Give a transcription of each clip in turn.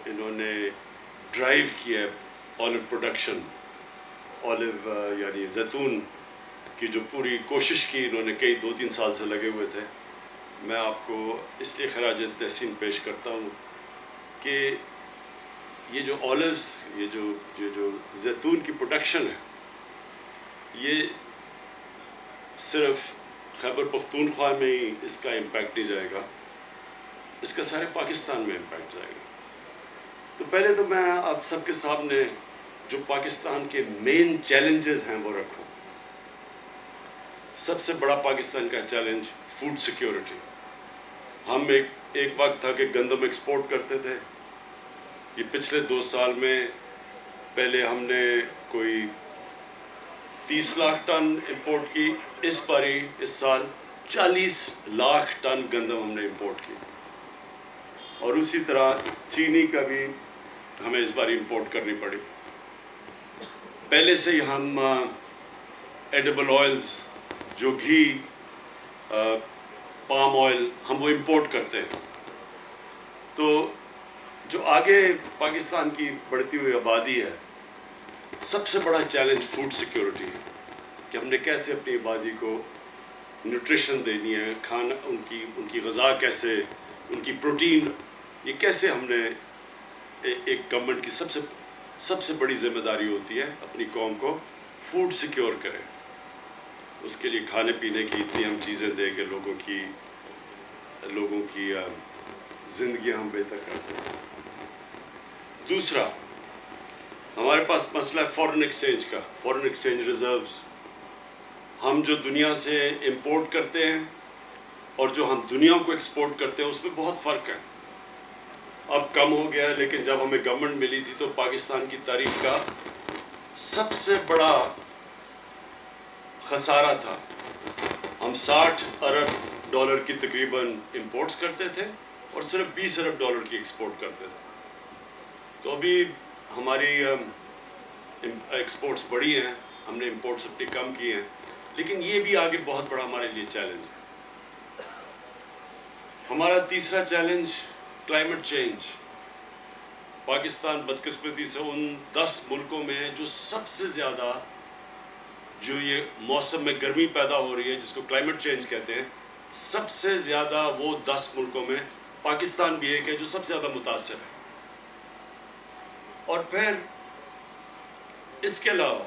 انہوں نے ڈرائیو کیا ہے آلو پروڈکشن، آلو یعنی زیتون کی جو پوری کوشش کی انہوں نے، کئی 2-3 سال سے لگے ہوئے تھے. میں آپ کو اس لیے خراج تحسین پیش کرتا ہوں کہ یہ جو آلوز، یہ جو زیتون کی پروڈکشن ہے، یہ صرف خیبر پختونخوا میں ہی اس کا امپیکٹ نہیں جائے گا، اس کا سارے پاکستان میں امپیکٹ جائے گا. تو پہلے تو میں آپ سب کے سامنے جو پاکستان کے مین چیلنجز ہیں وہ رکھوں. سب سے بڑا پاکستان کا چیلنج فوڈ سیکیورٹی. ہم ایک وقت تھا کہ گندم ایکسپورٹ کرتے تھے. یہ پچھلے 2 سال میں پہلے ہم نے کوئی 30 لاکھ ٹن امپورٹ کی، اس سال 40 لاکھ ٹن گندم ہم نے امپورٹ کی. اور اسی طرح چینی کا بھی ہمیں اس بار امپورٹ کرنی پڑی. پہلے سے ہی ہم ایڈیبل آئلز، جو گھی، پام آئل، ہم وہ امپورٹ کرتے ہیں. تو جو آگے پاکستان کی بڑھتی ہوئی آبادی ہے، سب سے بڑا چیلنج فوڈ سیکیورٹی ہے کہ ہم نے کیسے اپنی آبادی کو نیوٹریشن دینی ہے، کھانا، ان کی غذا کیسے، ان کی پروٹین، یہ کیسے ہم نے ایک گورنمنٹ کی سب سے بڑی ذمہ داری ہوتی ہے اپنی قوم کو فوڈ سیکیور کرے. اس کے لیے کھانے پینے کی اتنی ہم چیزیں دیں کہ لوگوں کی زندگیاں ہم بہتر کر سکیں. دوسرا، ہمارے پاس مسئلہ ہے فورن ایکسچینج کا، فورن ایکسچینج ریزروز. ہم جو دنیا سے امپورٹ کرتے ہیں اور جو ہم دنیا کو ایکسپورٹ کرتے ہیں اس میں بہت فرق ہے. اب کم ہو گیا ہے، لیکن جب ہمیں گورنمنٹ ملی تھی تو پاکستان کی تاریخ کا سب سے بڑا خسارہ تھا. ہم $60 ارب کی تقریباً امپورٹس کرتے تھے اور صرف $20 ارب کی ایکسپورٹ کرتے تھے. تو ابھی ہماری ایکسپورٹس بڑی ہیں، ہم نے امپورٹس اپنی کم کی ہیں، لیکن یہ بھی آگے بہت بڑا ہمارے لیے چیلنج ہے. ہمارا تیسرا چیلنج کلائمیٹ چینج. پاکستان بدقسمتی سے ان 10 ملکوں میں جو سب سے زیادہ جو یہ موسم میں گرمی پیدا ہو رہی ہے جس کو کلائمیٹ چینج کہتے ہیں، سب سے زیادہ وہ 10 ملکوں میں پاکستان بھی ایک ہے جو سب سے زیادہ متاثر ہے. اور پھر اس کے علاوہ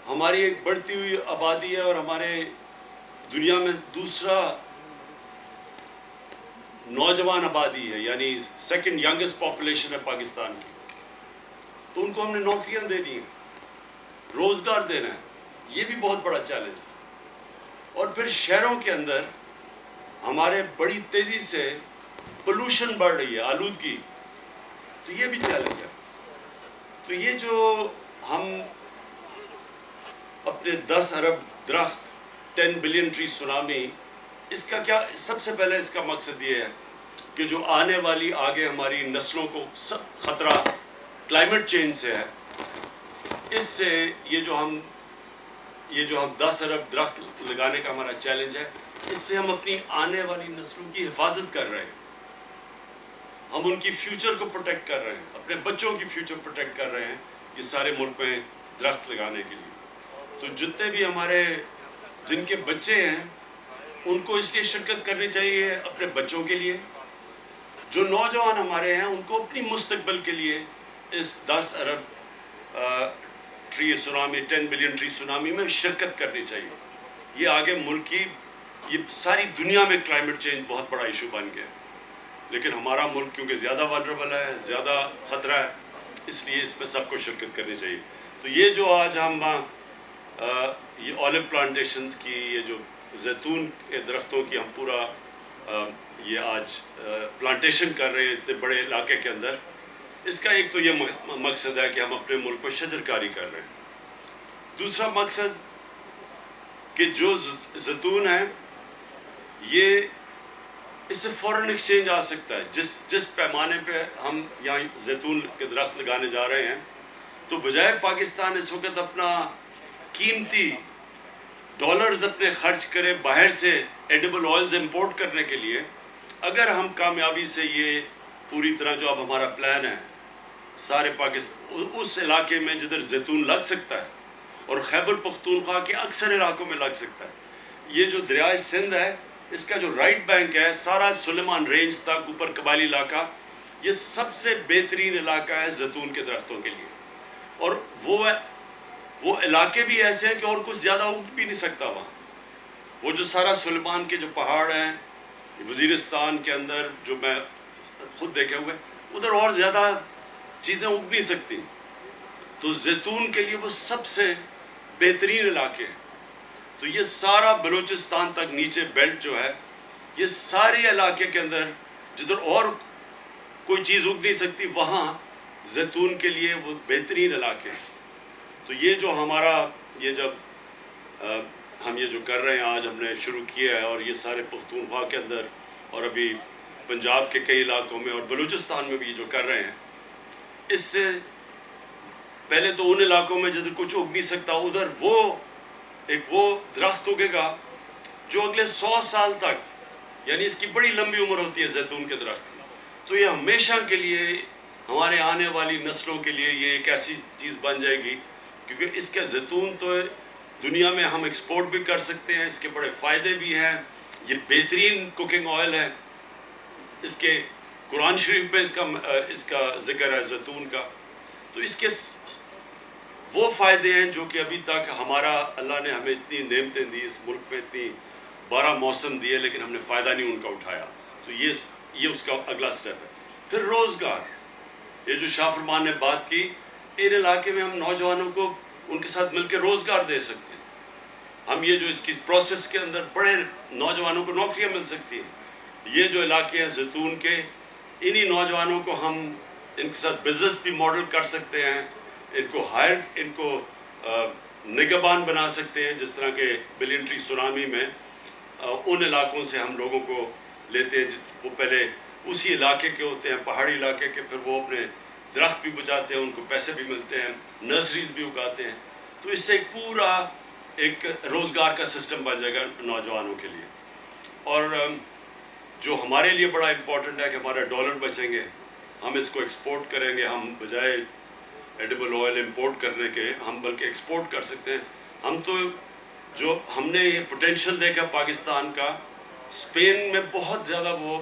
ہماری ایک بڑھتی ہوئی آبادی ہے اور ہمارے دنیا میں دوسرا نوجوان آبادی ہے، یعنی سیکنڈ ینگسٹ پاپولیشن ہے پاکستان کی. تو ان کو ہم نے نوکریاں دینی ہیں، روزگار دینا ہے، یہ بھی بہت بڑا چیلنج ہے. اور پھر شہروں کے اندر ہمارے بڑی تیزی سے پولوشن بڑھ رہی ہے، آلودگی، تو یہ بھی چیلنج ہے. تو یہ جو ہم اپنے 10 ارب درخت، 10 بلین ٹری سونامی، اس کا کیا، سب سے پہلے اس کا مقصد یہ ہے کہ جو آنے والی آگے ہماری نسلوں کو سب خطرہ کلائمیٹ چینج سے ہے، اس سے یہ جو ہم 10 ارب درخت لگانے کا ہمارا چیلنج ہے، اس سے ہم اپنی آنے والی نسلوں کی حفاظت کر رہے ہیں. ہم ان کی فیوچر کو پروٹیکٹ کر رہے ہیں، اپنے بچوں کی فیوچر پروٹیکٹ کر رہے ہیں یہ سارے ملک میں درخت لگانے کے لیے. تو جتنے بھی ہمارے جن کے بچے ہیں ان کو اس لیے شرکت کرنی چاہیے اپنے بچوں کے لیے. جو نوجوان ہمارے ہیں ان کو اپنی مستقبل کے لیے اس 10 ارب tree tsunami, 10 billion tree tsunami میں شرکت کرنی چاہیے. یہ آگے ملک کی، یہ ساری دنیا میں کلائمیٹ چینج بہت بڑا ایشو بن گیا ہے، لیکن ہمارا ملک کیونکہ زیادہ والنریبل ہے، زیادہ خطرہ ہے، اس لیے اس میں سب کو شرکت کرنی چاہیے. تو یہ جو آج ہم یہ آلو پلانٹیشنز کی، یہ جو زیتون کے درختوں کی ہم پورا یہ آج پلانٹیشن کر رہے ہیں اتنے بڑے علاقے کے اندر، اس کا ایک تو یہ مقصد ہے کہ ہم اپنے ملک پر شجر کاری کر رہے ہیں. دوسرا مقصد کہ جو زیتون ہے یہ اس سے فورن ایکسچینج آ سکتا ہے. جس پیمانے پہ ہم یہاں زیتون کے درخت لگانے جا رہے ہیں، تو بجائے پاکستان اس وقت اپنا قیمتی ڈالرز اپنے خرچ کرے باہر سے ایڈیبل آئلز امپورٹ کرنے کے لیے، اگر ہم کامیابی سے یہ پوری طرح جو اب ہمارا پلان ہے سارے پاکستان اس علاقے میں جدھر زیتون لگ سکتا ہے، اور خیبر پختونخوا کے اکثر علاقوں میں لگ سکتا ہے. یہ جو دریائے سندھ ہے اس کا جو رائٹ بینک ہے سارا سلیمان رینج تک اوپر قبائلی علاقہ، یہ سب سے بہترین علاقہ ہے زیتون کے درختوں کے لیے. اور وہ علاقے بھی ایسے ہیں کہ اور کچھ زیادہ اگ بھی نہیں سکتا وہاں. وہ جو سارا سلیمان کے جو پہاڑ ہیں وزیرستان کے اندر جو میں خود دیکھے ہوئے، ادھر اور زیادہ چیزیں اگ نہیں سکتی. تو زیتون کے لیے وہ سب سے بہترین علاقے ہیں. تو یہ سارا بلوچستان تک نیچے بیلٹ جو ہے، یہ سارے علاقے کے اندر جدھر اور کوئی چیز اگ نہیں سکتی وہاں زیتون کے لیے وہ بہترین علاقے ہیں. تو یہ جو ہمارا یہ جب ہم یہ جو کر رہے ہیں آج ہم نے شروع کیا ہے، اور یہ سارے پختونخوا کے اندر اور ابھی پنجاب کے کئی علاقوں میں اور بلوچستان میں بھی یہ جو کر رہے ہیں، اس سے پہلے تو ان علاقوں میں جدھر کچھ اگ نہیں سکتا ادھر وہ درخت اگے گا جو اگلے 100 سال تک، یعنی اس کی بڑی لمبی عمر ہوتی ہے زیتون کے درخت کی. تو یہ ہمیشہ کے لیے ہمارے آنے والی نسلوں کے لیے یہ ایک ایسی چیز بن جائے گی، کیونکہ اس کا زیتون تو دنیا میں ہم ایکسپورٹ بھی کر سکتے ہیں. اس کے بڑے فائدے بھی ہیں. یہ بہترین کوکنگ آئل ہے. اس کے قرآن شریف میں اس کا ذکر ہے زیتون کا. تو اس کے وہ فائدے ہیں جو کہ ابھی تک ہمارا اللہ نے ہمیں اتنی نعمتیں دی، اس ملک میں اتنی 12 موسم دیے، لیکن ہم نے فائدہ نہیں ان کا اٹھایا. تو یہ اس کا اگلا سٹیپ ہے. پھر روزگار، یہ جو شاہ فرمان نے بات کی، ان علاقے میں ہم نوجوانوں کو ان کے ساتھ مل کے روزگار دے سکتے ہیں. ہم یہ جو اس کی پروسیس کے اندر بڑے نوجوانوں کو نوکریاں مل سکتی ہیں. یہ جو علاقے ہیں زیتون کے، انہی نوجوانوں کو ہم ان کے ساتھ بزنس بھی ماڈل کر سکتے ہیں. ان کو نگہبان بنا سکتے ہیں، جس طرح کے بلین ٹری سونامی میں ان علاقوں سے ہم لوگوں کو لیتے ہیں. وہ پہلے اسی علاقے کے ہوتے ہیں، پہاڑی علاقے کے، پھر وہ اپنے درخت بھی بچاتے ہیں، ان کو پیسے بھی ملتے ہیں، نرسریز بھی اگاتے ہیں. تو اس سے ایک پورا ایک روزگار کا سسٹم بن جائے گا نوجوانوں کے لیے. اور جو ہمارے لیے بڑا امپورٹنٹ ہے کہ ہمارا ڈالر بچیں گے، ہم اس کو ایکسپورٹ کریں گے. ہم بجائے ایڈیبل آئل امپورٹ کرنے کے ہم بلکہ ایکسپورٹ کر سکتے ہیں. ہم تو جو ہم نے یہ پوٹینشیل دیکھا پاکستان کا، اسپین میں بہت زیادہ وہ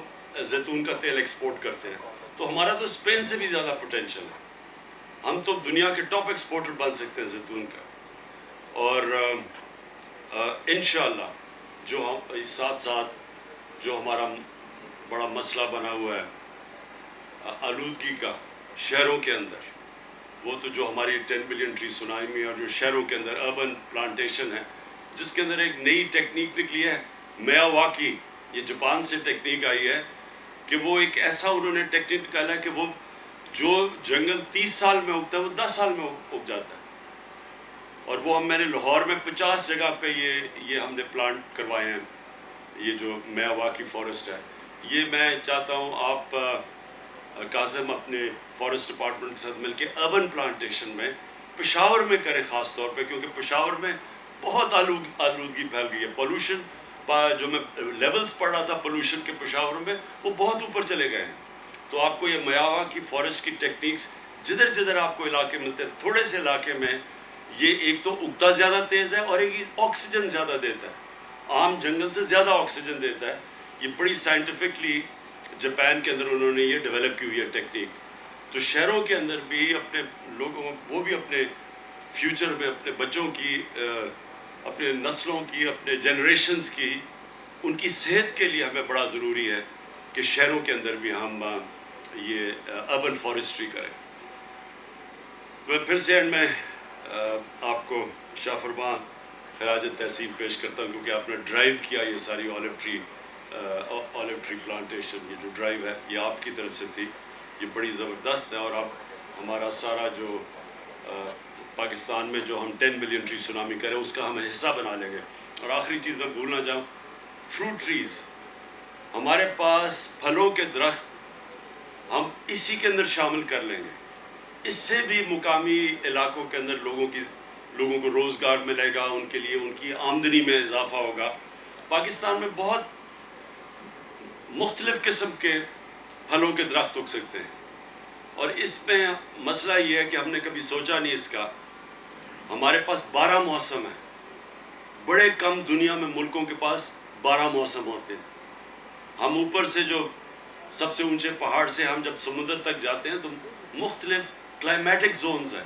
زیتون کا تیل ایکسپورٹ کرتے ہیں. تو ہمارا تو اسپین سے بھی زیادہ پوٹینشیل ہے. ہم تو دنیا کے ٹاپ ایکسپورٹر بن سکتے ہیں زیتون کا. اور انشاءاللہ جو ہم ساتھ ساتھ جو ہمارا بڑا مسئلہ بنا ہوا ہے آلودگی کا شہروں کے اندر، وہ تو جو ہماری 10 بلین ٹری سونامی اور جو شہروں کے اندر اربن پلانٹیشن ہے، جس کے اندر ایک نئی ٹیکنیک نکلی ہے میاواکی. یہ جاپان سے ٹیکنیک آئی ہے کہ وہ ایک ایسا انہوں نے ٹیکنیک نکالا ہے کہ وہ جو جنگل 30 سال میں اگتا ہے وہ 10 سال میں اگ جاتا ہے. اور وہ میں نے لاہور میں 50 جگہ پہ یہ ہم نے پلانٹ کروائے ہیں. یہ جو میاواکی فارسٹ ہے، یہ میں چاہتا ہوں آپ قاسم اپنے فارسٹ ڈپارٹمنٹ کے ساتھ مل کے اربن پلانٹیشن میں پشاور میں کریں، خاص طور پہ کیونکہ پشاور میں بہت آلودگی پھیل گئی ہے. پولوشن جو میں لیولز پڑھ رہا تھا پولوشن کے پشاور میں، وہ بہت اوپر چلے گئے ہیں. تو آپ کو یہ میاواکی فارسٹ کی ٹیکنیکس جدھر جدھر آپ کو علاقے ملتے ہیں، تھوڑے سے علاقے میں یہ ایک تو اگتا زیادہ تیز ہے اور ایک آکسیجن زیادہ دیتا ہے، عام جنگل سے زیادہ آکسیجن دیتا ہے. یہ بڑی سائنٹیفکلی جاپان کے اندر انہوں نے یہ ڈیولپ کی ہوئی ہے ٹیکنیک. تو شہروں کے اندر بھی اپنے لوگوں، وہ بھی اپنے فیوچر میں اپنے بچوں کی، اپنے نسلوں کی، اپنے جنریشنز کی، ان کی صحت کے لیے ہمیں بڑا ضروری ہے کہ شہروں کے اندر بھی ہم یہ اربن فارسٹری کریں. میں پھر سے اینڈ میں آپ کو شاہ فرمان خراج تحسین پیش کرتا ہوں، کیونکہ آپ نے ڈرائیو کیا یہ ساری آلیو ٹری پلانٹیشن. یہ جو ڈرائیو ہے یہ آپ کی طرف سے تھی، یہ بڑی زبردست ہے. اور اب ہمارا سارا جو پاکستان میں جو ہم 10 بلین ٹری سونامی کریں اس کا ہم حصہ بنا لیں گے. اور آخری چیز میں بھول نہ جاؤں، فروٹ ٹریز، ہمارے پاس پھلوں کے درخت ہم اسی کے اندر شامل کر لیں گے. اس سے بھی مقامی علاقوں کے اندر لوگوں کو روزگار ملے گا، ان کے لیے ان کی آمدنی میں اضافہ ہوگا. پاکستان میں بہت مختلف قسم کے پھلوں کے درخت اگ سکتے ہیں. اور اس میں مسئلہ یہ ہے کہ ہم نے کبھی سوچا نہیں اس کا. ہمارے پاس 12 موسم ہیں. بڑے کم دنیا میں ملکوں کے پاس 12 موسم ہوتے ہیں. ہم اوپر سے جو سب سے اونچے پہاڑ سے ہم جب سمندر تک جاتے ہیں تو مختلف کلائمیٹک زونز ہیں,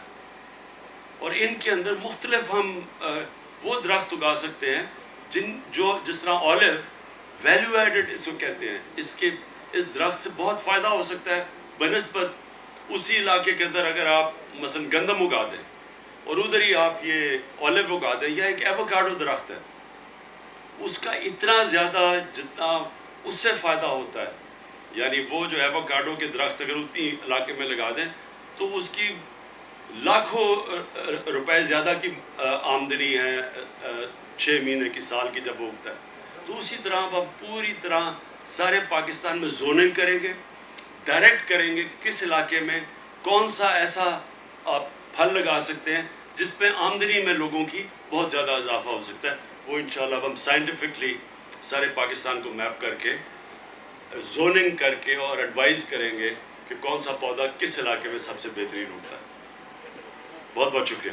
اور ان کے اندر مختلف ہم وہ درخت اگا سکتے ہیں جس طرح اولیو ویلیو ایڈڈ اس کو کہتے ہیں. اس درخت سے بہت فائدہ ہو سکتا ہے بنسبت اسی علاقے کے اندر اگر آپ مثلا گندم اگا دیں اور ادھر ہی آپ یہ اولیو اگا دیں, یا ایک ایووکاڈو درخت ہے, اس کا اتنا زیادہ جتنا اس سے فائدہ ہوتا ہے, یعنی وہ جو ایووکاڈو کے درخت اگر اتنی علاقے میں لگا دیں تو اس کی لاکھوں روپے زیادہ کی آمدنی ہے 6 مہینے کی, سال کی جب وہ اگتا ہے. تو اسی طرح اب پوری طرح سارے پاکستان میں زوننگ کریں گے, ڈائریکٹ کریں گے کہ کس علاقے میں کون سا ایسا آپ پھل لگا سکتے ہیں جس پہ آمدنی میں لوگوں کی بہت زیادہ اضافہ ہو سکتا ہے. وہ انشاءاللہ اب ہم سائنٹیفکلی سارے پاکستان کو میپ کر کے زوننگ کر کے اور ایڈوائز کریں گے کہ کون سا پودا کس علاقے میں سب سے بہترین ہوتا ہے. بہت بہت شکریہ.